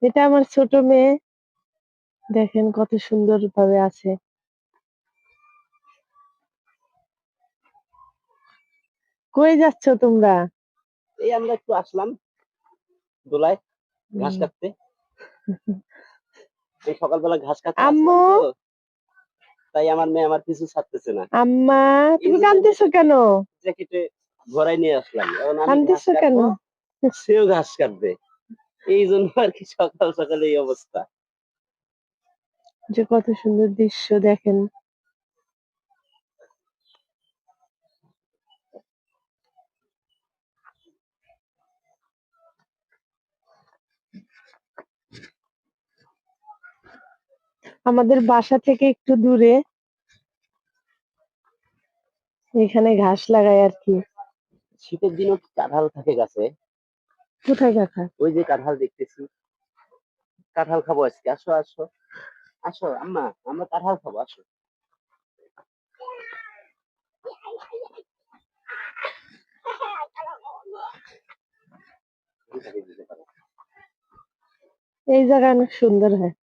এটা আমার ছোট মেয়ে। দেখেন কত সুন্দর ভাবে আছে। কই যাচ্ছ তোমরা? এই আমরা একটু আসলাম দোলায় ঘাস হুম। কাটতে। এই সকালবেলা ঘাস কাটতে আসলাম আম্মু, তো, তাই আমার মেয়ে আমার পিছু ছাড়তেছে না। আম্মা, এই তুমি জন্য কাঁদতেছো কেন? জ্যাকেটে ভরাই নিয়ে আসলাম, এখন আমি ঘাস কাঁদতেছো কেন? কাটবো, সেও ঘাস কাটবে। এই জন্য আর কি সকাল সকাল এই অবস্থা। যে কত সুন্দর দৃশ্য দেখেন। আমাদের বাসা থেকে একটু দূরে এখানে ঘাস লাগায় আর কি। শীতের দিনও কি কাঁঠাল থাকে গাছে? কোথায় কাকা? ওই যে কাঁঠাল দেখতেছি, কাঁঠাল খাবো আজকে, আসো আসো। আসো আম্মা, আমরা কাঁঠাল খাবো, আসো। এই জায়গা অনেক সুন্দর হয়।